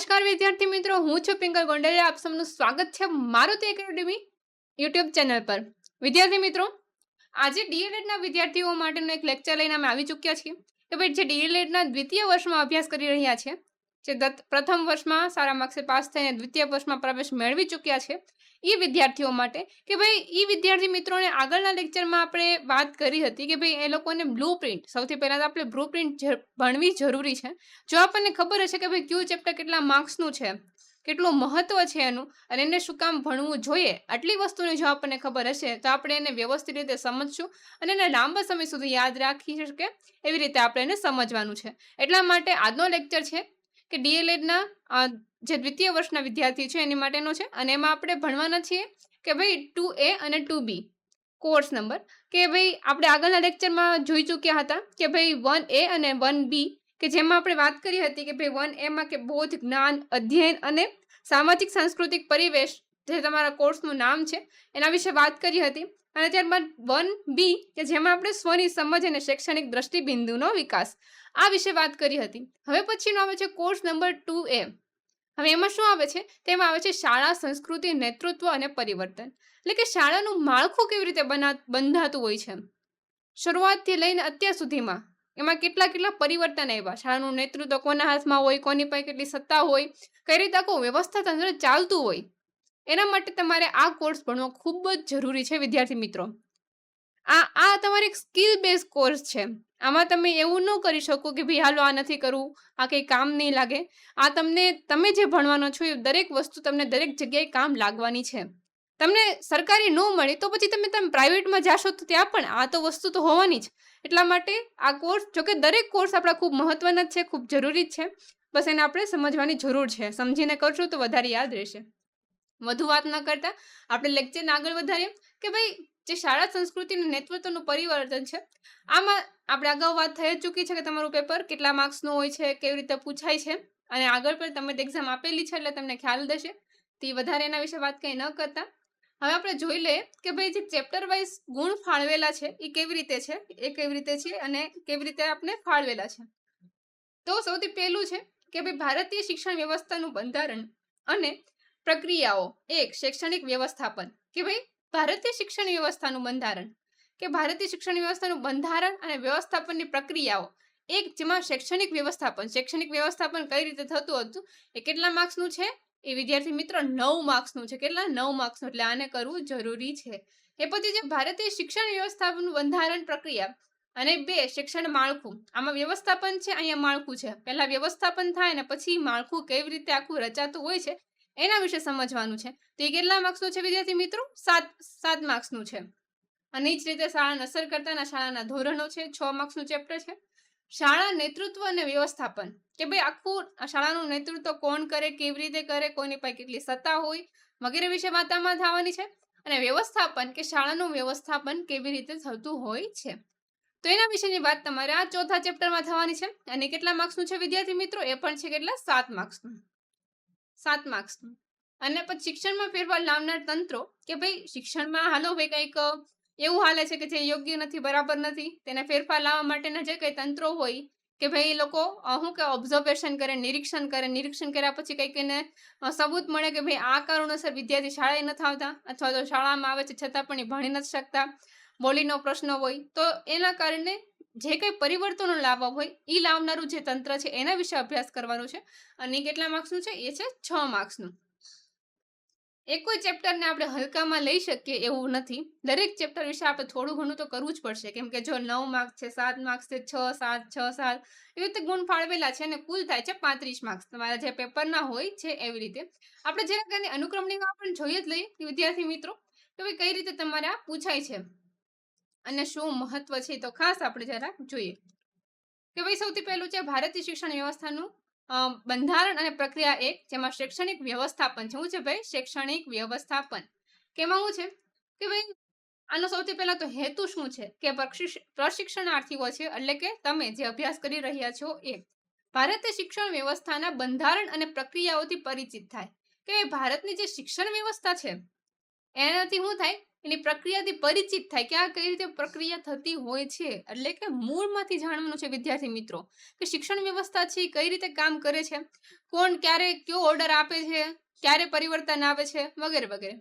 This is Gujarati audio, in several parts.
નમસ્કાર વિદ્યાર્થી મિત્રો, હું છું પિંકલ ગોંડલિયા. આપ સૌનું સ્વાગત છે મારુતિ એકેડમી યુટ્યુબ ચેનલ પર. વિદ્યાર્થી મિત્રો, આજે ડીએલએડના વિદ્યાર્થીઓ માટેનો એક લેક્ચર લઈને અમે આવી ચૂક્યા છીએ કે ભાઈ જે ડીએલએડના દ્વિતીય વર્ષમાં અભ્યાસ કરી રહ્યા છે, જે પ્રથમ વર્ષમાં સારા માર્ક્સે પાસ થઈને દ્વિતીય વર્ષમાં પ્રવેશ મેળવી ચૂક્યા છે, એ વિદ્યાર્થીઓ માટે કે ભાઈ એ વિદ્યાર્થી મિત્રોને આગળના લેક્ચરમાં આપણે વાત કરી હતી કે ભાઈ એ લોકોને બ્લુ પ્રિન્ટ, સૌથી પહેલાં તો આપણે બ્લુ પ્રિન્ટ ભણવી જરૂરી છે. જો આપણને ખબર હશે કે ભાઈ કયું ચેપ્ટર કેટલા માર્ક્સનું છે, કેટલું મહત્વ છે એનું, અને એને શું કામ ભણવું જોઈએ, આટલી વસ્તુની જો આપણને ખબર હશે તો આપણે એને વ્યવસ્થિત રીતે સમજશું અને એને લાંબા સમય સુધી યાદ રાખી શકે એવી રીતે આપણે એને સમજવાનું છે. એટલા માટે આજનો લેક્ચર છે કે ડીએલએડના જે દ્વિતીય વર્ષના વિદ્યાર્થી છે એની માટેનો છે, અને એમાં આપણે ભણવાના છીએ કે ભાઈ 2A અને 2B કોર્સ નંબર. કે ભાઈ આપણે આગળના લેક્ચરમાં જોઈ ચૂક્યા હતા કે ભાઈ 1A અને 1B, કે જેમાં આપણે વાત કરી હતી કે ભાઈ 1A કે બોધ, જ્ઞાન, અધ્યયન અને સામાજિક સાંસ્કૃતિક પરિવેશ, જે તમારા કોર્સનું નામ છે, એના વિશે વાત કરી હતી. અને ત્યારબાદ 1B કે જેમાં આપણે સ્વની સમજ અને શૈક્ષણિક દ્રષ્ટિબિંદુનો વિકાસ, આ વિશે વાત કરી હતી. હવે પછીનો આવે છે કોર્સ નંબર 2A. હવે એમાં શું આવે છે? તેમાં આવે છે શાળા, સંસ્કૃતિ, નેતૃત્વ અને પરિવર્તન. એટલે કે શાળાનું માળખું કેવી રીતે બંધાતું હોય છે શરૂઆતથી લઈને અત્યાર સુધીમાં, એમાં કેટલા પરિવર્તન આવ્યા, શાળાનું નેતૃત્વ કોના હાથમાં હોય, કોની પાસે કેટલી સત્તા હોય, કઈ રીતે આખું વ્યવસ્થા તંત્ર ચાલતું હોય, એના માટે તમારે આ કોર્સ ભણવો ખૂબ જ જરૂરી છે વિદ્યાર્થી મિત્રો. આ તમારે એક સ્કિલ બેઝ કોર્સ છે. આમાં તમે એવું ન કરી શકો કે ભાઈ હાલો આ નથી કરવું, આ કંઈ કામ નહીં લાગે. આ તમે જે ભણવાનો છો એ દરેક વસ્તુ તમને દરેક જગ્યાએ કામ લાગવાની છે. તમને સરકારી ન મળી તો પછી તમે પ્રાઇવેટમાં જાશો તો ત્યાં પણ આ તો વસ્તુ તો હોવાની જ. એટલા માટે આ કોર્સ, જોકે દરેક કોર્સ આપણા ખૂબ મહત્વના જ છે, ખૂબ જરૂરી જ છે, બસ એને આપણે સમજવાની જરૂર છે. સમજીને કરશું તો વધારે યાદ રહેશે. વધુ વાત ન કરતા આપણે લેક્ચરને આગળ વધારીએ કે ભાઈ જે શાળા, સંસ્કૃતિ અને નેતૃત્વનું પરિવર્તન છે, આમાં આપણે અગાઉ વાત થઈ ચૂકી છે કે તમારું પેપર કેટલા માર્ક્સનું હોય છે, કેવી રીતે પૂછાય છે, અને આગળ પણ તમે એક્ઝામ આપેલી છે એટલે તમને ખ્યાલ દેશે. તે વધારે એના વિશે વાત કંઈ ન કરતા હવે આપણે જોઈ લઈએ કે ભાઈ જે ચેપ્ટર વાઇઝ ગુણ ફાળવેલા છે એ કેવી રીતે છે અને કેવી રીતે આપણે ફાળવેલા છે. તો સૌથી પહેલું છે કે ભાઈ ભારતીય શિક્ષણ વ્યવસ્થાનું બંધારણ અને પ્રક્રિયાઓ. એક, શૈક્ષણિક વ્યવસ્થાપન. કે ભાઈ ભારતીય શિક્ષણ વ્યવસ્થાનું બંધારણ, કે ભારતીય શિક્ષણ વ્યવસ્થાનું બંધારણ અને વ્યવસ્થાપનની પ્રક્રિયાઓ. એક, જેમાં શૈક્ષણિક વ્યવસ્થાપન કઈ રીતે થતું હતું, એ કેટલા માર્ક્સનું છે? એ વિદ્યાર્થી મિત્રો 9 માર્ક્સનું છે. કેટલા? 9 માર્ક્સનું. એટલે આને કરવું જરૂરી છે. એ પછી જે ભારતીય શિક્ષણ વ્યવસ્થાપનનું બંધારણ, પ્રક્રિયા, અને 2, શિક્ષણ માળખું. આમાં વ્યવસ્થાપન છે, અહીંયા માળખું છે. પહેલા વ્યવસ્થાપન થાય ને પછી માળખું કેવી રીતે આખું રચાતું હોય છે એના વિશે સમજવાનું છે. તો એ કેટલા માર્ક્સનું છે વિદ્યાર્થી મિત્રો? 7 માર્ક્સનું છે. અને એ જ રીતે શાળાના અસરકર્તાના શાળાના ધોરણો છે, 6 માર્ક્સનું ચેપ્ટર છે. શાળા, નેતૃત્વ અને વ્યવસ્થાપન, કે ભાઈ આખું શાળાનું નેતૃત્વ કોણ કરે, કેવી રીતે કરે, કોની પાસે કેટલી સત્તા હોય, વગેરે વિશે વાત આમાં થવાની છે. અને વ્યવસ્થાપન, કે શાળાનું વ્યવસ્થાપન કેવી રીતે થતું હોય છે, તો એના વિશેની વાત તમારે આ ચોથા ચેપ્ટરમાં થવાની છે. અને કેટલા માર્ક્સનું છે વિદ્યાર્થી મિત્રો? એ પણ છે કેટલા? 7 માર્ક્સનું. 7 માર્ક્સનું. અને પછી શિક્ષણમાં ફેરફાર લાવનાર તંત્રો, કે ભાઈ શિક્ષણમાં હાલો ભાઈ કંઈક એવું હાલે છે કે જે યોગ્ય નથી, બરાબર નથી, તેને ફેરફાર લાવવા માટેના જે કંઈ તંત્રો હોય, કે ભાઈ એ લોકો શું કે ઓબ્ઝર્વેશન કરે, નિરીક્ષણ કર્યા પછી કંઈક એને સબૂત મળે કે ભાઈ આ કારણોસર વિદ્યાર્થી શાળાએ નથી આવતા, અથવા તો શાળામાં આવે છે છતાં પણ એ ભણી નથી શકતા, બોલીનો પ્રશ્ન હોય, તો એના કારણે જે કંઈ પરિવર્તનો લાવવા હોય એ લાવનારું જે તંત્ર છે એના વિશે અભ્યાસ કરવાનો છે. અને કેટલા માર્ક્સનું છે? એ છે 6 માર્ક્સનું. એક કોઈ ચેપ્ટરને આપણે હલકામાં લઈ શકીએ એવું નથી. દરેક ચેપ્ટર વિશે આપણે થોડું ઘણું તો કરવું જ પડશે, કેમ કે જો 9 માર્ક્સ છે, 7 માર્ક્સ છે, 6, 7 એવી રીતે ગુણ ફાળવેલા છે અને કુલ થાય છે 35 માર્ક્સ તમારા જે પેપરના હોય છે. એવી રીતે આપણે જે કંઈ અનુક્રમણિકા પણ જોઈએ જ લઈએ વિદ્યાર્થી મિત્રો, તો ભાઈ કઈ રીતે તમારે આ પૂછાય છે અને શું મહત્વ છે, તો ખાસ આપણે જરા જોઈએ કે ભાઈ સૌથી પહેલું છે ભારતીય શિક્ષણ વ્યવસ્થાનું બંધારણ અને પ્રક્રિયા 1, જેમાં શૈક્ષણિક વ્યવસ્થાપન છે. શું છે ભાઈ? શૈક્ષણિક વ્યવસ્થાપન. કેમાં શું છે કે ભાઈ આનો સૌથી પહેલા તો હેતુ શું છે કે પ્રશિક્ષણાર્થીઓ છે, એટલે કે તમે જે અભ્યાસ કરી રહ્યા છો એ ભારતીય શિક્ષણ વ્યવસ્થાના બંધારણ અને પ્રક્રિયાઓથી પરિચિત થાય. કે ભારતની જે શિક્ષણ વ્યવસ્થા છે એનાથી શું થાય એની પ્રક્રિયાથી પરિચિત થાય કે આ કઈ રીતે પ્રક્રિયા થતી હોય છે, એટલે કે મૂળમાંથી જાણવાનું છે વિદ્યાર્થી મિત્રો કે શિક્ષણ વ્યવસ્થા છે એ કઈ રીતે કામ કરે છે, કોણ ક્યારે કયો ઓર્ડર આપે છે, ક્યારે પરિવર્તન આવે છે, વગેરે વગેરે.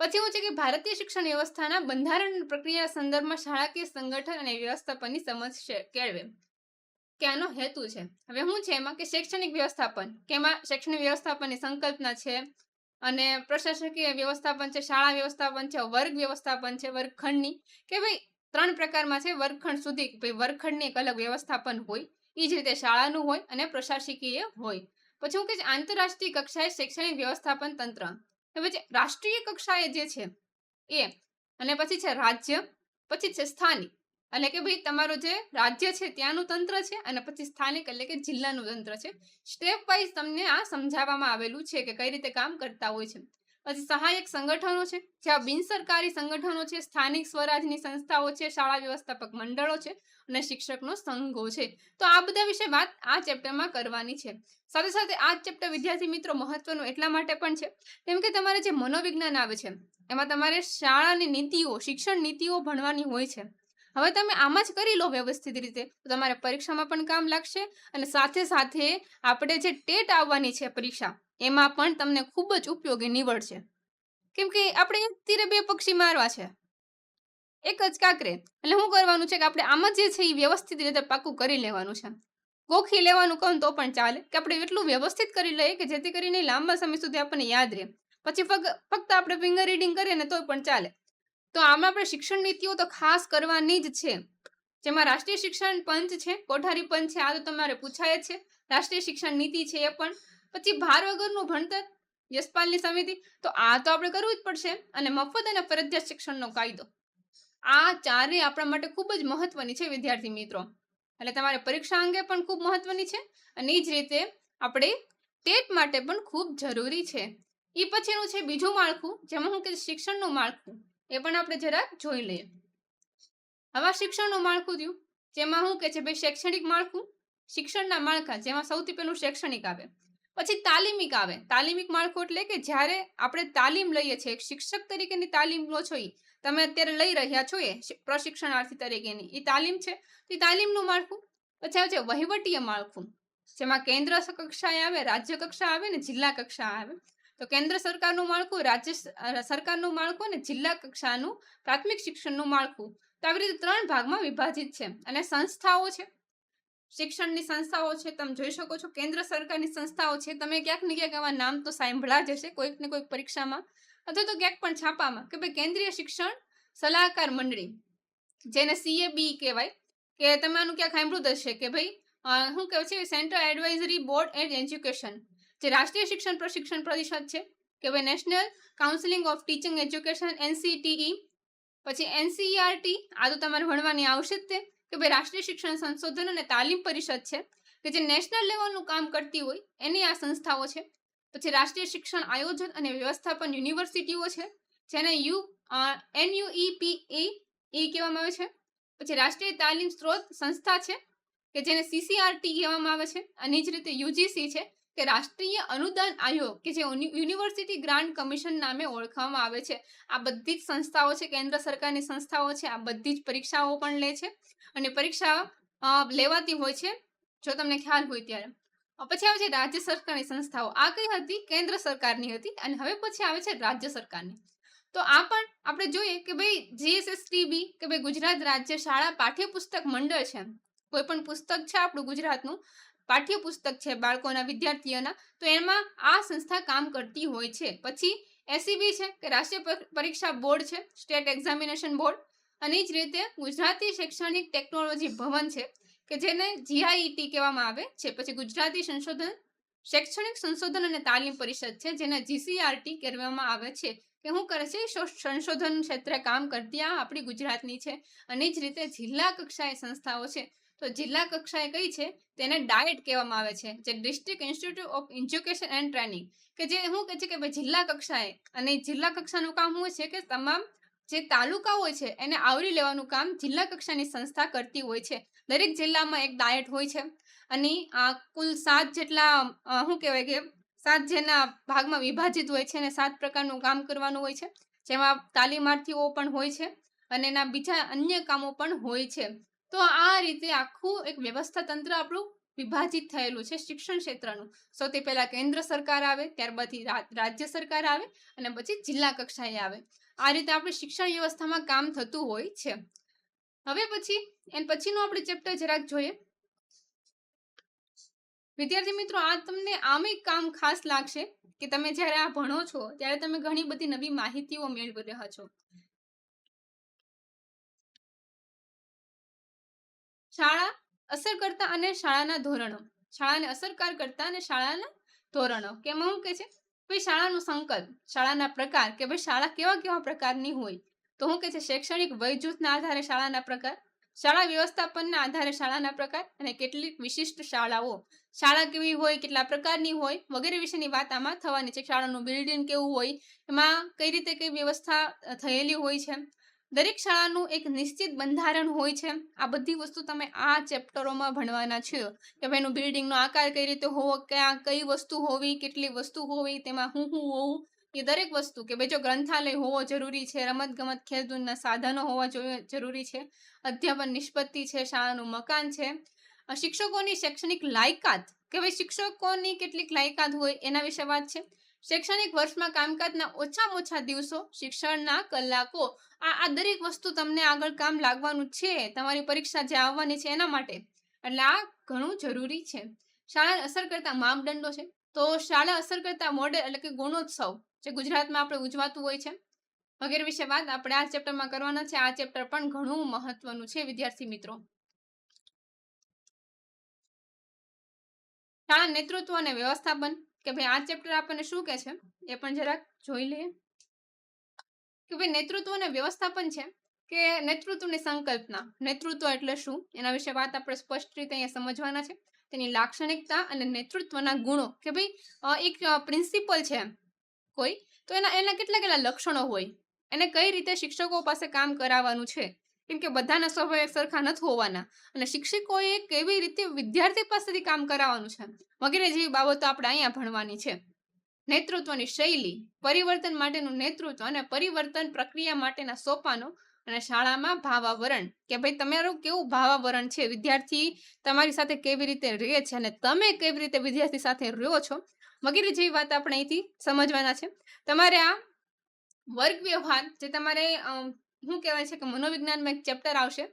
પછી એવું છે કે ભારતીય શિક્ષણ વ્યવસ્થાના બંધારણ પ્રક્રિયા સંદર્ભમાં શાળાકીય સંગઠન અને વ્યવસ્થાપનની સમજ કેળવે કે આનો હેતુ છે. હવે શું છે એમાં કે શૈક્ષણિક વ્યવસ્થાપન, કે એમાં શૈક્ષણિક વ્યવસ્થાપનની સંકલ્પના છે, અને પ્રશાસકીય વ્યવસ્થાપન છે, શાળા વ્યવસ્થાપન છે, વર્ગ વ્યવસ્થાપન છે, વર્ગખંડની, કે ભાઈ 3 પ્રકારમાં છે વર્ગખંડ સુધી. ભાઈ વર્ગખંડની એક અલગ વ્યવસ્થાપન હોય, એ જ રીતે શાળાનું હોય અને પ્રશાસકીય હોય. પછી હું કે આંતરરાષ્ટ્રીય કક્ષાએ શૈક્ષણિક વ્યવસ્થાપન તંત્ર. હવે રાષ્ટ્રીય કક્ષાએ જે છે એ, અને પછી છે રાજ્ય, પછી છે સ્થાનિક, એટલે કે ભાઈ તમારું જે રાજ્ય છે ત્યાંનું તંત્ર છે, અને પછી સ્થાનિક એટલે કે જિલ્લાનું તંત્ર છે. સ્ટેપ વાઇઝ તમને આ સમજાવવામાં આવેલું છે કે કઈ રીતે કામ કરતા હોય છે. પછી સહાયક સંગઠનો છે, જ્યાં બિનસરકારી સંગઠનો છે, સ્થાનિક સ્વરાજની સંસ્થાઓ છે, શાળા વ્યવસ્થાપક મંડળો છે, અને શિક્ષકનો સંઘો છે. તો આ બધા વિશે વાત આ ચેપ્ટરમાં કરવાની છે. સાથે સાથે આ ચેપ્ટર વિદ્યાર્થી મિત્રો મહત્વનું એટલા માટે પણ છે કેમ કે તમારે જે મનોવિજ્ઞાન આવે છે એમાં તમારે શાળાની નીતિઓ, શિક્ષણ નીતિઓ ભણવાની હોય છે. હવે તમે આમાં જ કરી લો વ્યવસ્થિત રીતે તો તમારે પરીક્ષામાં પણ કામ લાગશે, અને સાથે સાથે આપણે જે ટેટ આવવાની છે પરીક્ષા, એમાં પણ તમને ખૂબ જ ઉપયોગી નીવડશે. કેમ કે આપણે એક તીરે બે પક્ષી મારવા છે, એક જ કાંકરે. એટલે શું કરવાનું છે કે આપણે આમાં જે છે એ વ્યવસ્થિત રીતે પાકું કરી લેવાનું છે. ગોખી લેવાનું કહું તો પણ ચાલે, કે આપણે એટલું વ્યવસ્થિત કરી લઈએ કે જેથી કરીને લાંબા સમય સુધી આપણને યાદ રહે. પછી ફક્ત આપણે ફિંગર રીડિંગ કરીએ ને તો પણ ચાલે. તો આમાં આપણે શિક્ષણ નીતિઓ તો ખાસ કરવાની જ છે, જેમાં રાષ્ટ્રીય શિક્ષણ પંચ છે, કોઠારી પંચ છે, આ તો તમારે પૂછાય જ છે. રાષ્ટ્રીય શિક્ષણ નીતિ છે એ પણ. પછી ભાર વગરનું ભણતર, યશપાલની સમિતિ, તો આ તો આપણે કરવું જ પડશે. અને મફત અને ફરજિયાત શિક્ષણનો કાયદો, આ ચારે આપણા માટે ખૂબ જ મહત્વની છે વિદ્યાર્થી મિત્રો. એટલે તમારે પરીક્ષા અંગે પણ ખૂબ મહત્વની છે, અને એ જ રીતે આપણે ટેટ માટે પણ ખૂબ જરૂરી છે. એ પછીનું છે બીજું માળખું, જેમાં હું કે શિક્ષણનું માળખું, એ પણ આપણે જરાક જોઈ લઈએ. હવે શિક્ષણનું માળખું થયું, જેમાં હું કે છે ભાઈ શૈક્ષણિક માળખું, શિક્ષણના માળખા, જેમાં સૌથી પહેલું શૈક્ષણિક આવે, પછી તાલીમિક આવે. તાલીમિક માળખું એટલે કે જ્યારે આપણે તાલીમ લઈએ છીએ, શિક્ષક તરીકેની તાલીમ લો છો, તમે અત્યારે લઈ રહ્યા છો એ પ્રશિક્ષણાર્થી તરીકેની એ તાલીમ છે, તો એ તાલીમનું માળખું. પછી આવે છે વહીવટીય માળખું, જેમાં કેન્દ્ર કક્ષાએ આવે, રાજ્ય કક્ષા આવે ને જિલ્લા કક્ષા આવે. તો કેન્દ્ર સરકારનું માળખું, રાજ્ય સરકારનું માળખું, અને જિલ્લા કક્ષાનું પ્રાથમિક શિક્ષણનું માળખું. તો આવી રીતે 3 ભાગમાં વિભાજિત છે. અને સંસ્થાઓ છે, શિક્ષણની સંસ્થાઓ છે, તમે જોઈ શકો છો કેન્દ્ર સરકારની સંસ્થાઓ છે. તમે ક્યાંક ને ક્યાંક આવા નામ તો સાંભળ્યા જ હશે કોઈક ને કોઈક પરીક્ષામાં, અથવા તો ક્યાંક પણ છાપામાં, કે ભાઈ કેન્દ્રીય શિક્ષણ સલાહકાર મંડળી, જેને CAB કહેવાય, કે તમે આનું ક્યાંક સાંભળ્યું જ હશે કે ભાઈ શું કહેવાય છે central advisory board and education. જે રાષ્ટ્રીય શિક્ષણ પ્રશિક્ષણ પરિષદ છે, કે ભાઈ national counselling of teaching education, NCTE. પછી NCERT, આ તો તમારે ભણવાની આવશે જ તે, કે ભાઈ રાષ્ટ્રીય શિક્ષણ સંશોધન અને તાલીમ પરિષદ છે, કે જે નેશનલ લેવલનું કામ કરતી હોય એની આ સંસ્થાઓ છે. પછી રાષ્ટ્રીય શિક્ષણ આયોજન અને વ્યવસ્થાપન યુનિવર્સિટીઓ છે, જેને NUEPA કહેવામાં આવે છે. પછી રાષ્ટ્રીય તાલીમ સ્ત્રોત સંસ્થા છે, કે જેને CCRT કહેવામાં આવે છે. અને જ રીતે UGC છે, કે રાષ્ટ્રીય અનુદાન આયોગ, કે જે યુનિવર્સિટી ગ્રાન્ટ કમિશન નામે ઓળખવામાં આવે છે. આ બધી જ સંસ્થાઓ છે, કેન્દ્ર સરકારની સંસ્થાઓ છે. આ બધી જ પરીક્ષાઓ પણ લે છે, અને પરીક્ષા લેવાતી હોય છે, જો તમને ખ્યાલ હોય ત્યારે. પછી આવે છે રાજ્ય સરકારની સંસ્થાઓ. આ કઈ હતી? કેન્દ્ર સરકારની હતી. અને હવે પછી આવે છે રાજ્ય સરકારની. તો આ પણ આપણે જોઈએ કે ભાઈ GSSTB, કે ભાઈ ગુજરાત રાજ્ય શાળા પાઠ્યપુસ્તક મંડળ છે. કોઈ પણ પુસ્તક છે આપણું ગુજરાતનું પાઠ્યપુસ્તક છે બાળકોના, વિદ્યાર્થીઓના, તો એમાં આ સંસ્થા કામ કરતી હોય છે. પછી SEB છે, કે રાષ્ટ્રીય પરીક્ષા બોર્ડ છે, સ્ટેટ એક્ઝામિનેશન બોર્ડ. અને એ જ રીતે ગુજરાતી શૈક્ષણિક ટેકનોલોજી ભવન છે, કે જેને GIET કહેવામાં આવે છે. પછી ગુજરાતી શૈક્ષણિક સંશોધન અને તાલીમ પરિષદ છે, જેને GCRT કહેવામાં આવે છે, કે શું કરે છે સંશોધન ક્ષેત્રે કામ કરતી આ આપણી ગુજરાતની છે. અને જ રીતે જિલ્લા કક્ષાએ સંસ્થાઓ છે, તો જિલ્લા કક્ષાએ કઈ છે તેને ડાયટ કહેવામાં આવે છે, જે district institute of education and training, કે જે શું કહે છે કે ભાઈ જિલ્લા કક્ષાએ. અને જિલ્લા કક્ષાનું કામ શું છે કે તમામ જે તાલુકા હોય છે એને આવરી લેવાનું કામ જિલ્લા કક્ષાની સંસ્થા કરતી હોય છે. દરેક જિલ્લામાં એક ડાયટ હોય છે, અને આ કુલ 7 જેટલા શું કહેવાય કે 7 જેના ભાગમાં વિભાજિત હોય છે, અને 7 પ્રકારનું કામ કરવાનું હોય છે. જેમાં તાલીમાર્થીઓ પણ હોય છે અને એના બીજા અન્ય કામો પણ હોય છે. તો આ રીતે આખું એક વ્યવસ્થા તંત્ર આપણું વિભાજિત થયેલું છે શિક્ષણ ક્ષેત્રનું. સૌથી પહેલા કેન્દ્ર સરકાર આવે, ત્યારબાદથી રાજ્ય સરકાર આવે અને પછી જિલ્લા કક્ષાએ આવે. આ રીતે આપણે શિક્ષણ વ્યવસ્થામાં કામ થતું હોય છે. હવે પછીનું આપણે ચેપ્ટર જરાક જોઈએ. વિદ્યાર્થી મિત્રો, આ તમને આમ એક કામ ખાસ લાગશે કે તમે જ્યારે આ ભણો છો ત્યારે તમે ઘણી બધી નવી માહિતીઓ મેળવી રહ્યા છો. શાળા અસરકર્તા અને શાળાના ધોરણો. શાળાને અસરકાર કરતા અને શાળાના ધોરણો. કેમાં શું કે છે? ભાઈ શાળાનું સંકલ્પ, શાળાના પ્રકાર, કે ભાઈ શાળા કેવા કેવા પ્રકારની હોય. તો શું કે છે? શૈક્ષણિક વય જૂથના આધારે શાળાના પ્રકાર, શાળા વ્યવસ્થાપનના આધારે શાળાના પ્રકાર અને કેટલીક વિશિષ્ટ શાળાઓ. શાળા કેવી હોય, કેટલા પ્રકારની હોય વગેરે વિશેની વાત આમાં થવાની છે. શાળાનું બિલ્ડિંગ કેવું હોય, એમાં કઈ રીતે કઈ વ્યવસ્થા થયેલી હોય છે. દરેક શાળાનું એક નિશ્ચિત બંધારણ હોય છે. આ બધી વસ્તુ તમે આ ચેપ્ટરોમાં ભણવાના છો કે ભાઈ એનું બિલ્ડિંગનો આકાર કઈ રીતે હોવો, ક્યાં કઈ વસ્તુ હોવી, કેટલી વસ્તુ હોવી, તેમાં શું હોવું, એ દરેક વસ્તુ. કે ભાઈ જો ગ્રંથાલય હોવો જરૂરી છે, રમત ગમત ખેલકૂદના સાધનો હોવા જરૂરી છે, અધ્યાપન નિષ્પત્તિ છે, શાળાનું મકાન છે, શિક્ષકોની શૈક્ષણિક લાયકાત, કે ભાઈ શિક્ષકોની કેટલીક લાયકાત હોય એના વિશે વાત છે. શૈક્ષણિક વર્ષમાં કામકાજના ઓછામાં ઓછા દિવસો, શિક્ષણના કલાકો. આ દરેક વસ્તુ તમને આગળ કામ લાગવાનું છે, તમારી પરીક્ષા જે આવવાની છે એના માટે. એટલે આ ઘણું જરૂરી છે. શાળા અસર કરતા માપદંડો છે. તો શાળા અસર કરતા મોડેલ એટલે કે ગુણોત્સવ જે ગુજરાતમાં આપણે ઉજવાતું હોય છે વગેરે વિશે વાત આપણે આ ચેપ્ટરમાં કરવાના છે. આ ચેપ્ટર પણ ઘણું મહત્વનું છે વિદ્યાર્થી મિત્રો. શાળા નેતૃત્વ અને વ્યવસ્થાપન, કે ભાઈ આ ચેપ્ટર આપણને શું કે છે એ પણ જરાક જોઈ લઈએ. કે ભાઈ નેતૃત્વ અને વ્યવસ્થાપન છે કે નેતૃત્વની સંકલ્પના. નેતૃત્વ એટલે શું એના વિશે વાત આપણે સ્પષ્ટ રીતે અહીંયા સમજવાના છે. તેની લાક્ષણિકતા અને નેતૃત્વના ગુણો, કે ભાઈ એક પ્રિન્સિપલ છે કોઈ, તો એના કેટલા લક્ષણો હોય, એને કઈ રીતે શિક્ષકો પાસે કામ કરાવવાનું છે. કેમ કે બધાના સ્વભાવ એક સરખા નથી હોવાના અને શિક્ષકોએ કેવી રીતે વિદ્યાર્થી પાસેથી કામ કરાવવાનું છે વગેરે જેવી બાબતો આપણે અહીંયા ભણવાની છે. નેતૃત્વની શૈલી, પરિવર્તન માટેનું નેતૃત્વ અને પરિવર્તન પ્રક્રિયા માટેના સોપાનો અને શાળામાં ભાવાવરણ, કે ભાઈ તમારું કેવું ભાવાવરણ છે, વિદ્યાર્થી તમારી સાથે કેવી રીતે રહે છે અને તમે કેવી રીતે વિદ્યાર્થી સાથે રહ્યો છો વગેરે જેવી વાત આપણે અહીંથી સમજવાના છે. તમારે આ વર્ગ વ્યવહાર જે તમારે શું કહેવાય છે કે મનોવિજ્ઞાનમાં એક ચેપ્ટર આવશે.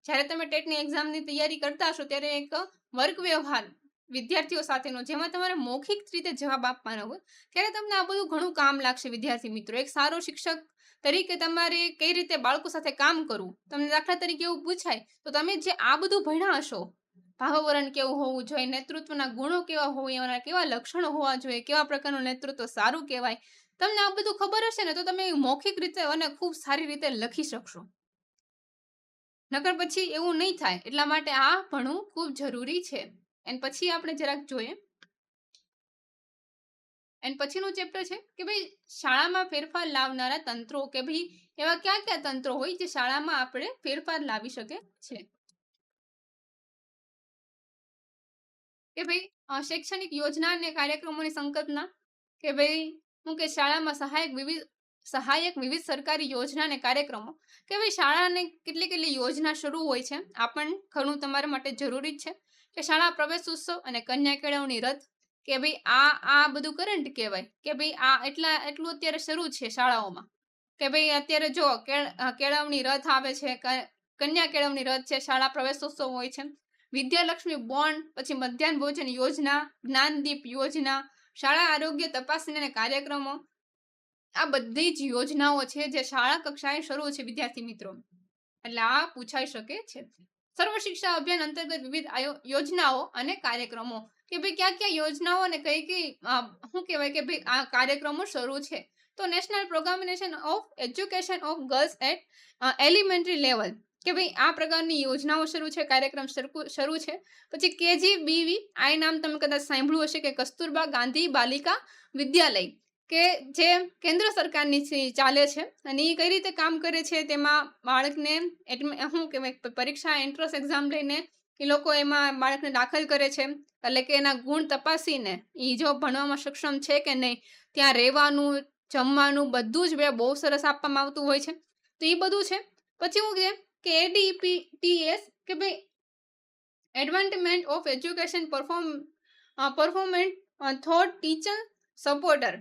જ્યારે તમે ટેટની એક્ઝામની તૈયારી કરતા હશો ત્યારે એક વર્ગ વ્યવહાર વિદ્યાર્થીઓ સાથેનો, જેમાં તમારે મૌખિક રીતે જવાબ આપવાનો હોય, ત્યારે તમને આ બધું ઘણું કામ લાગશે વિદ્યાર્થી મિત્રો. એક સારો શિક્ષક તરીકે તમારે કઈ રીતે બાળકો સાથે કામ કરવું. તમને દાખલા તરીકે એવું પૂછાય તો તમે જે આ બધું ભણ્યા હશો, ભાવાવરણ કેવું હોવું જોઈએ, નેતૃત્વના ગુણો કેવા હોય, એના કેવા લક્ષણો હોવા જોઈએ, કેવા પ્રકારનું નેતૃત્વ સારું કહેવાય, તમને આ બધું ખબર હશે ને તો તમે મૌખિક રીતે અને ખૂબ સારી રીતે લખી શકશો. નકર પછી એવું નહીં થાય. એટલા માટે આ ભણવું ખૂબ જરૂરી છે. એન્ડ પછી આપણે જરાક જોઈએ. એન્ડ પછીનું ચેપ્ટર છે કે ભાઈ શાળામાં ફેરફાર લાવનારા તંત્રો, કે ભાઈ એવા ક્યાં ક્યાં તંત્રો હોય જે શાળામાં આપણે ફેરફાર લાવી શકે છે. કે ભાઈ શૈક્ષણિક યોજના અને કાર્યક્રમોની સંકલ્પના, કે ભાઈ હું કે શાળામાં સહાયક વિવિધ સરકારી યોજના અને કાર્યક્રમો, કે ભાઈ શાળાને કેટલી યોજના શરૂ હોય છે. આ પણ ઘણું તમારા માટે જરૂરી જ છે. કે શાળા પ્રવેશ ઉત્સવ અને કન્યા કેળવણી રથ, કે ભાઈ આ બધું કરંટ કહેવાય. કે ભાઈ એટલું અત્યારે શરૂ છે શાળાઓમાં. કે ભાઈ અત્યારે જો કેળવણી રથ આવે છે, કન્યા કેળવણી રથ છે, શાળા પ્રવેશ ઉત્સવ હોય છે, વિદ્યાલક્ષ્મી બોન્ડ, પછી મધ્યાહન ભોજન યોજના, જ્ઞાનદીપ યોજના, શાળા આરોગ્ય તપાસણી અને કાર્યક્રમો. આ બધી જ યોજનાઓ છે જે શાળા કક્ષાએ શરૂ છે વિદ્યાર્થી મિત્રો. એટલે આ પૂછાઈ શકે છે. સર્વ શિક્ષા અભિયાન અંતર્ગત વિવિધ યોજનાઓ અને કાર્યક્રમો, કે ભાઈ ક્યાં ક્યાં યોજનાઓ અને કઈ શું કહેવાય કે ભાઈ આ કાર્યક્રમો શરૂ છે. તો national programination of education of girls at elementary level, કે ભાઈ આ પ્રકારની યોજનાઓ શરૂ છે, કાર્યક્રમ શરૂ છે. પછી KGBV, આ નામ તમે કદાચ સાંભળ્યું હશે, કે કસ્તુરબા ગાંધી બાલિકા વિદ્યાલય, કે જે કેન્દ્ર સરકારની ચાલે છે અને એ કઈ રીતે કામ કરે છે. તેમાં બાળકને શું કહેવાય પરીક્ષા એન્ટ્રન્સ એક્ઝામ લઈને એ લોકો એમાં બાળકને દાખલ કરે છે. એટલે કે એના ગુણ તપાસીને એ જો ભણવામાં સક્ષમ છે કે નહીં, ત્યાં રહેવાનું, જમવાનું બધું જ બહુ સરસ આપવામાં આવતું હોય છે. તો એ બધું છે. પછી હું કે ADPTS કે ભાઈ advancement of education performant thought teacher supporter,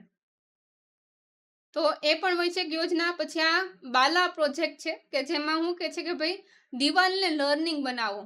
તો એ પણ હોય છે એક યોજના. પછી આ બાલા પ્રોજેક્ટ છે કે જેમાં હું કે છે કે ભાઈ દિવાલને લર્નિંગ બનાવો,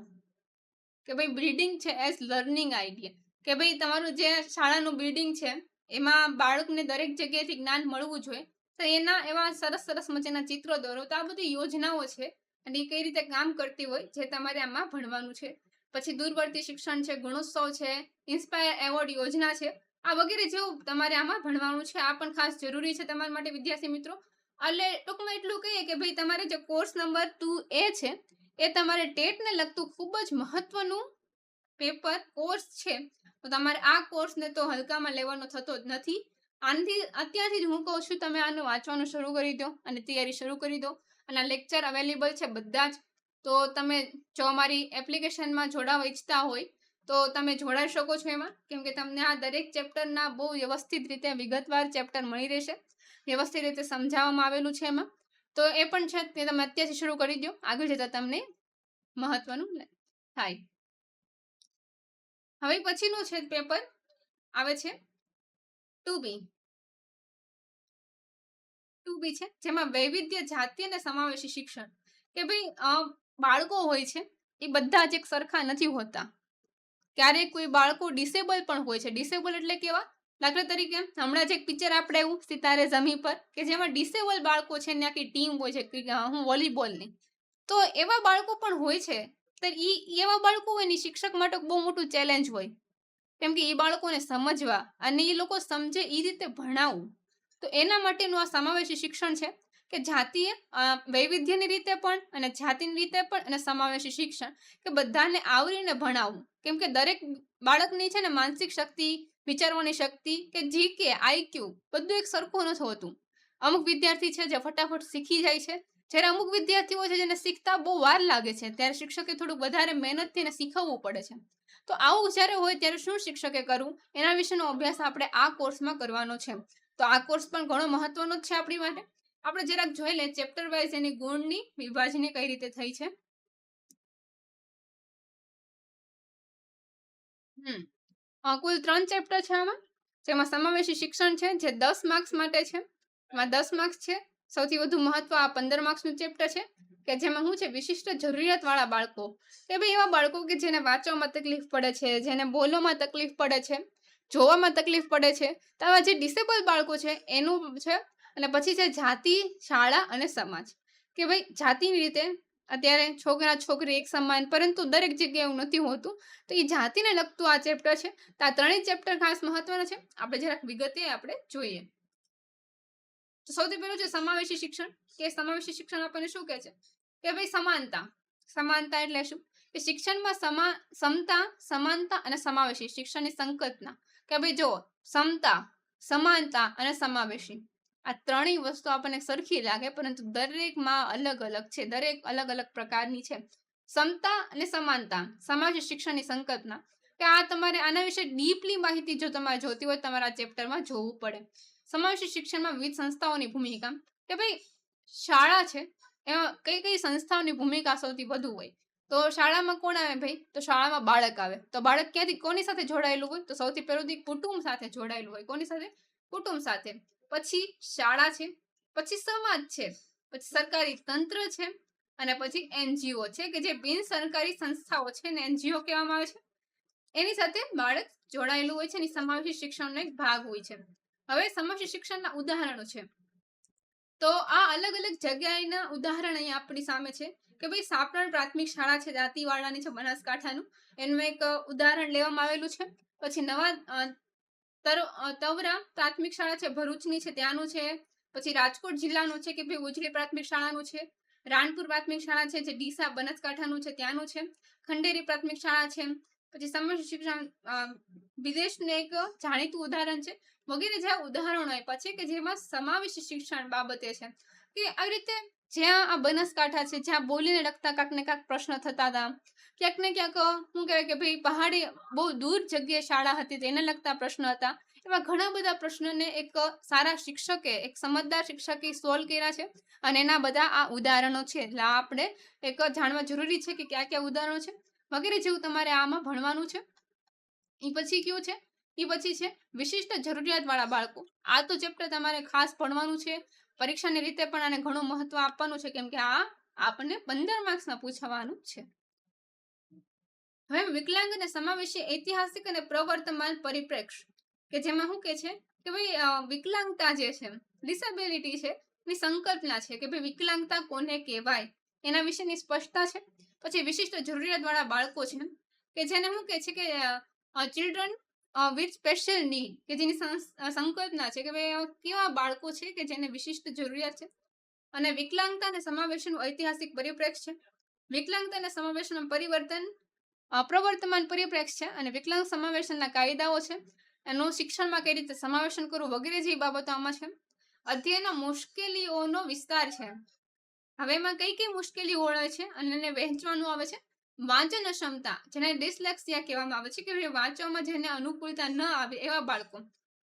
કે ભાઈ બિલ્ડિંગ છે એઝ લર્નિંગ આઈડિયા, કે ભાઈ તમારું જે શાળાનું બિલ્ડિંગ છે એમાં બાળકને દરેક જગ્યાએથી જ્ઞાન મળવું જોઈએ, તો એના એવા સરસ સરસ મજાના ચિત્રો દોરો. તો આ બધી યોજનાઓ છે અને એ કઈ રીતે કામ કરતી હોય જે તમારે આમાં ભણવાનું છે. પછી દૂરવર્તી શિક્ષણ છે, ગુણોત્સવ છે, ઇન્સ્પાયર એવોર્ડ યોજના છે, આ વગેરે જેવું તમારે આમાં ભણવાનું છે. આ પણ ખાસ જરૂરી છે તમારા માટે વિદ્યાર્થી મિત્રો. એટલે ટૂંકમાં એટલું કહીએ કે ભાઈ તમારે જે કોર્સ નંબર 2A છે એ તમારે ટેટને લગતું ખૂબ જ મહત્વનું પેપર કોર્સ છે. તો તમારે આ કોર્સને તો હલકામાં લેવાનો થતો જ નથી. આનાથી અત્યારથી જ હું કહું છું તમે આનું વાંચવાનું શરૂ કરી દો અને તૈયારી શરૂ કરી દો. અને આ લેક્ચર અવેલેબલ છે બધા જ. તો તમે જો અમારી એપ્લિકેશનમાં જોડાવા ઈચ્છતા હોય તો તમે જોડાઈ શકો છો એમાં, કેમ કે તમને આ દરેક ચેપ્ટરના બહુ વ્યવસ્થિત રીતે વિગતવાર ચેપ્ટર મળી રહેશે, વ્યવસ્થિત રીતે સમજાવવામાં આવેલું છે એમાં. તો એ પણ છે તે તમે અત્યારથી શરૂ કરી દો, આગળ જતા તમને મહત્વનું થાય. હવે પછીનું છે પેપર આવે છે 2B છે, જેમાં વૈવિધ્ય, જાતિ અને સમાવેશી શિક્ષણ. કે ભાઈ બાળકો હોય છે એ બધા જ એક સરખા નથી હોતા. ક્યારેક કોઈ બાળકો ડિસેબલ પણ હોય છે. ડિસેબલ એટલે કેવા? દાખલા તરીકે હમણાં જ એક પિક્ચર આપણે આવ્યું સિતારે જમી પર, કે જેમાં ડિસેબલ બાળકો છે ને આખી ટીમ હોય છે હું વોલીબોલની. તો એવા બાળકો પણ હોય છે. તો એવા બાળકો હોય ને શિક્ષક માટે બહુ મોટું ચેલેન્જ હોય, કેમ કે એ બાળકોને સમજવા અને એ લોકો સમજે એ રીતે ભણાવવું. તો એના માટેનું આ સમાવેશી શિક્ષણ છે કે જાતીય વૈવિધ્યની રીતે પણ અને જાતિની રીતે પણ અને સમાવેશી શિક્ષણ, કે બધાને આવરીને ભણાવવું. કેમ કે દરેક બાળકની છે ને માનસિક શક્તિ, વિચારવાની શક્તિ કે GK IQ બધું એક સરખું નથી હોતું. અમુક વિદ્યાર્થી છે જે ફટાફટ શીખી જાય છે, જ્યારે અમુક વિદ્યાર્થીઓ છે જેને શીખતા બહુ વાર લાગે છે, ત્યારે શિક્ષકે થોડુંક વધારે મહેનતથી એને શીખવવું પડે છે. તો આવું જ્યારે હોય ત્યારે શું શિક્ષકે કરવું એના વિશેનો અભ્યાસ આપણે આ કોર્સમાં કરવાનો છે. તો આ કોર્સ પણ ઘણો મહત્વનો જ છે આપણી માટે. આપણે જરાક જોઈ લે ચેપ્ટર વાઇઝ એની ગુણની વિભાજની કઈ રીતે થઈ છે. કુલ 3 ચેપ્ટર છે આમાં, જેમાં સમાવેશી શિક્ષણ છે જે 10 માર્ક્સ માટે છે. એમાં 10 માર્ક્સ છે. સૌથી વધુ મહત્વ આ 15 માર્ક્સનું ચેપ્ટર છે, કે જેમાં શું છે વિશિષ્ટ જરૂરિયાત વાળા બાળકો, કે ભાઈ એવા બાળકો કે જેને વાંચવામાં તકલીફ પડે છે, જેને બોલવામાં તકલીફ પડે છે, જોવામાં તકલીફ પડે છે, તો આવા જે ડિસેબલ બાળકો છે એનું છે. અને પછી છે જાતિ, શાળા અને સમાજ, કે ભાઈ જાતિની રીતે અત્યારે છોકરા છોકરી એક સમાન, પરંતુ દરેક જગ્યાએ એવું નથી હોતું. તો એ જાતિને લગતું આ ચેપ્ટર છે. તો આ ત્રણેય ચેપ્ટર ખાસ મહત્વના છે. આપણે જરાક વિગતે આપણે જોઈએ. તો સૌથી પહેલું છે સમાવેશી શિક્ષણ, કે સમાવેશી શિક્ષણ આપણને શું કહે છે કે ભાઈ સમાનતા. સમાનતા એટલે શું? કે શિક્ષણમાં સમતા, સમાનતા અને સમાવેશી શિક્ષણની સંકલ્પના. કે ભાઈ જો સમતા, સમાનતા અને સમાવેશી આ ત્રણેય વસ્તુ આપણને સરખી લાગે, પરંતુ દરેકમાં અલગ અલગ છે, દરેક અલગ અલગ પ્રકારની છે. સમતા અને સમાનતા, સમાવેશી શિક્ષણની સંકલ્પના, કે આ તમારે આના વિશે ડીપલી માહિતી જો તમારે જોતી હોય તમારા ચેપ્ટરમાં જોવું પડે. સમાવેશી શિક્ષણમાં વિવિધ સંસ્થાઓની ભૂમિકા, કે ભાઈ શાળા છે એમાં કઈ કઈ સંસ્થાઓની ભૂમિકા સૌથી વધુ હોય. તો શાળામાં કોણ આવે ભાઈ? તો શાળામાં બાળક આવે. તો બાળક ક્યાંથી કોની સાથે જોડાયેલું હોય? તો સૌથી પહેલું કુટુંબ સાથે જોડાયેલું હોય. કોની સાથે? કુટુંબ સાથે. પછી શાળા છે, પછી સમાજ છે, પછી સરકારી તંત્ર છે, અને પછી NGO છે, કે જે બિન સરકારી સંસ્થાઓ છે ને NGO કહેવામાં આવે છે. એની સાથે બાળક જોડાયેલું હોય છે અને સમાવેશી શિક્ષણનો એક ભાગ હોય છે. હવે સમાવેશી શિક્ષણના ઉદાહરણો છે. તો આ અલગ અલગ જગ્યાએના ઉદાહરણ અહીંયા આપણી સામે છે, કે ભાઈ સાપણ પ્રાથમિક શાળા છે દાંતીવાડાની છે બનાસકાંઠાનું, એનું એક ઉદાહરણ લેવામાં આવેલું છે. પછી નવા તવરા પ્રાથમિક શાળા છે ભરૂચની છે ત્યાંનું છે. પછી રાજકોટ જિલ્લાનું છે કે ભાઈ ઉજળી પ્રાથમિક શાળાનું છે. રાણપુર પ્રાથમિક શાળા છે જે ડીસા બનાસકાંઠાનું છે ત્યાંનું છે. ખંડેરી પ્રાથમિક શાળા છે. પછી સમાવેશી શિક્ષણ વિદેશનું એક જાણીતું ઉદાહરણ છે. વગેરે જેવા ઉદાહરણો આપ્યા છે કે જેમાં સમાવેશી શિક્ષણ બાબતે છે. કે આવી રીતે જ્યાં આ બનાસકાંઠા છે, જ્યાં બોલીને લગતા કાંક ને કાંક પ્રશ્ન થતા હતા, ક્યાંક ને ક્યાંક શું કહેવાય કે ભાઈ પહાડી બહુ દૂર જગ્યાએ શાળા હતી તેને લગતા પ્રશ્ન હતા, એવા ઘણા બધા પ્રશ્નોને એક સારા શિક્ષકે, એક સમજદાર શિક્ષકે સોલ્વ કર્યા છે અને એના બધા આ ઉદાહરણો છે. એટલે આ આપણે એક જાણવા જરૂરી છે કે કયા કયા ઉદાહરણો છે વગેરે જેવું તમારે આમાં ભણવાનું છે. એ પછી કયું છે? એ પછી છે વિશિષ્ટ જરૂરિયાત વાળા બાળકો. આ તો ચેપ્ટર તમારે ખાસ ભણવાનું છે. પરીક્ષાની રીતે પણ આને ઘણું મહત્વ આપવાનું છે, કેમ કે આ આપણને 15 માર્ક્સમાં પૂછવાનું છે. હવે વિકલાંગ અને સમાવેશી ઐતિહાસિક અને પ્રવર્તમાન પરિપ્રેક્ષ્ય, કે જેમાં શું કે છે કે ભાઈ વિકલાંગતા જે છે, ડિસેબિલિટી છે, ની સંકલ્પના છે કે ભાઈ વિકલાંગતા કોને કહેવાય એના વિશેની સ્પષ્ટતા છે. પછી વિશિષ્ટ જરૂરિયાત વાળા બાળકો છે કે જેને શું કે છે કે ચિલ્ડ્રન વિથ સ્પેશિયલ નીડ, કે જેની સંકલ્પના છે કે ભાઈ કેવા બાળકો છે કે જેને વિશિષ્ટ જરૂરિયાત છે. અને વિકલાંગતા અને સમાવેશનું ઐતિહાસિક પરિપ્રેક્ષ્ય છે. વિકલાંગતા અને સમાવેશનું પ્રવર્તમાન પરિપ્રેક્ષ્ય છે અને વિકલાંગ સમાવેશનના કાયદાઓ છે. એનું શિક્ષણમાં કઈ રીતે સમાવેશન કરવું વગેરે જે બાબતો આમાં છે. અધ્યયનના મુશ્કેલીઓનો વિસ્તાર છે. હવે એમાં કઈ કઈ મુશ્કેલીઓ હોય છે અને એને વહેંચવાનું આવે છે. વાંચન ક્ષમતા, જેને ડિસ્લેક્સિયા કહેવામાં આવે છે, કે વાંચવામાં જેને અનુકૂળતા ન આવે એવા બાળકો.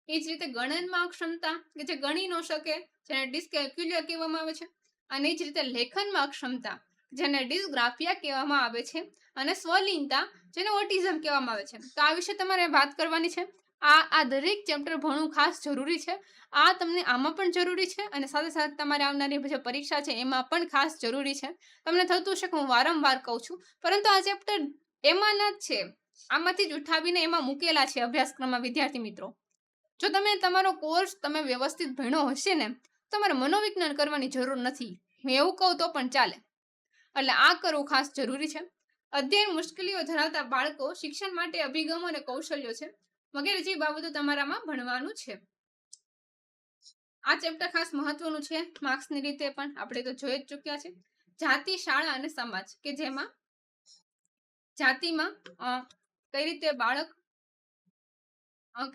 એ જ રીતે ગણનમાં ક્ષમતા, કે જે ગણી ન શકે, જેને ડિસ્કેલ્ક્યુલિયા કહેવામાં આવે છે. અને એ જ રીતે લેખનમાં ક્ષમતા, જેને ડિસ્ગ્રાફિયા કહેવામાં આવે છે. અને સ્વલિનતા, જેને ઓટિઝમ કહેવામાં આવે છે. તો આ વિશે તમારે વાત કરવાની છે. આ દરેક ચેપ્ટર ભણવું ખાસ જરૂરી છે. આ તમને આમાં પણ જરૂરી છે અને સાથે સાથે તમારે આવનારી જે પરીક્ષા છે એમાં પણ ખાસ જરૂરી છે. તમને થતું હશે કે હું વારંવાર કહું છું, પરંતુ આ ચેપ્ટર એમાંના જ છે, આમાંથી જ ઉઠાવીને એમાં મૂકેલા છે અભ્યાસક્રમમાં. વિદ્યાર્થી મિત્રો, જો તમે તમારો કોર્સ તમે વ્યવસ્થિત ભણ્યો હશે ને, તમારે મનોવિજ્ઞાન કરવાની જરૂર નથી. હું એવું કહું તો પણ ચાલે. એટલે આ કરવું ખાસ જરૂરી છે. અધ્યયન મુશ્કેલીઓ ધરાવતા બાળકો, શિક્ષણ માટે અભિગમો અને કૌશલ્યો છે વગેરે જે બાબતો તમારામાં ભણવાનું છે. આ ચેપ્ટર ખાસ મહત્વનું છે માર્ક્સની રીતે પણ, આપણે તો જોઈ જ ચૂક્યા છે. જાતિ, શાળા અને સમાજ, કે જેમાં જાતિમાં કઈ રીતે બાળક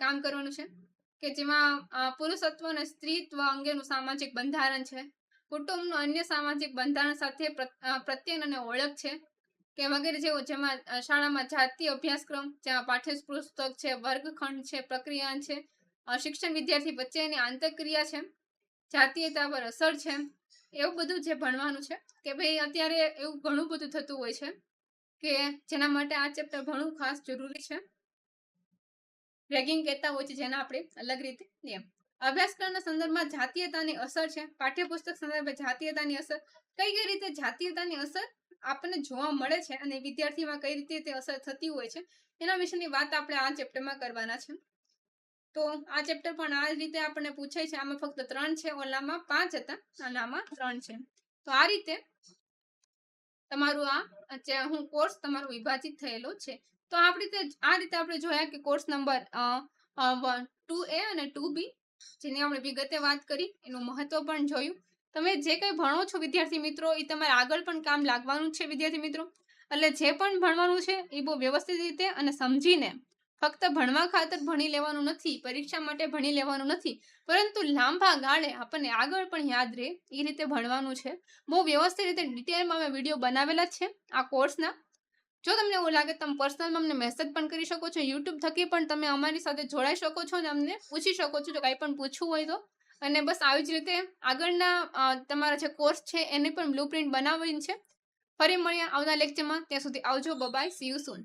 કામ કરવાનું છે, કે જેમાં પુરુષત્વ અને સ્ત્રીત્વ અંગેનું સામાજિક બંધારણ છે. કુટુંબનું અન્ય સામાજિક બંધારણ સાથે પ્રત્યયન અને ઓળખ છે, કે વગેરે જેવું. જેમાં શાળામાં જાતીય અભ્યાસક્રમ, જેમાં પાઠ્યપુસ્તક છે, વર્ગખંડ છે, પ્રક્રિયા છે, શિક્ષણ વિદ્યાર્થી વચ્ચેની આંતરક્રિયા છે, જાતીયતા પર અસર છે. એવું બધું જે ભણવાનું છે, કે ભાઈ અત્યારે એવું ઘણું બધું થતું હોય છે કે જેના માટે આ ચેપ્ટર ભણવું ખાસ જરૂરી છે. રેગિંગ કહેતા હોય છે, જેના આપણે અલગ રીતે નિયમ. અભ્યાસક્રમના સંદર્ભમાં જાતીયતાની અસર છે. પાઠ્યપુસ્તક સંદર્ભે જાતીયતાની અસર, કઈ કઈ રીતે જાતીયતાની અસર આપણને જોવા મળે છે અને વિદ્યાર્થીમાં કઈ રીતે તે અસર થતી હોય છે, એના વિશેની વાત આપણે આ ચેપ્ટરમાં કરવાના છે. તો આ ચેપ્ટર પણ આ રીતે આપણને પૂછાય છે. આમાં ફક્ત 3 છે, ઓલામાં 5 હતા અને આમાં 3 છે. તો આ રીતે તમારું હું કોર્સ તમારો વિભાજિત થયેલો છે. તો આ રીતે આપણે જોયા કે કોર્સ નંબર 2A અને 2B, જેની આપણે વિગતે વાત કરી, એનું મહત્વ પણ જોયું. તમે જે કંઈ ભણો છો વિદ્યાર્થી મિત્રો, એ તમારે આગળ પણ કામ લાગવાનું છે વિદ્યાર્થી મિત્રો. એટલે જે પણ ભણવાનું છે એ બહુ વ્યવસ્થિત રીતે અને સમજીને, ફક્ત ભણવા ખાતર ભણી લેવાનું નથી, પરીક્ષા માટે ભણી લેવાનું નથી, પરંતુ લાંબા ગાળે આપણને આગળ પણ યાદ રહે એ રીતે ભણવાનું છે. બહુ વ્યવસ્થિત રીતે ડિટેલમાં અમે વિડીયો બનાવેલા છે આ કોર્સના. જો તમને એવું લાગે તમે પર્સનલમાં અમને મેસેજ પણ કરી શકો છો. યુટ્યુબ થકી પણ તમે અમારી સાથે જોડાઈ શકો છો અને અમને પૂછી શકો છો જો કાંઈ પણ પૂછવું હોય તો. અને બસ આવી જ રીતે આગળના તમારા જે કોર્સ છે એની પણ બ્લુપ્રિન્ટ બનાવવાની છે. ફરી મળીએ આવતા લેક્ચરમાં. ત્યાં સુધી આવજો. Bye, see you soon.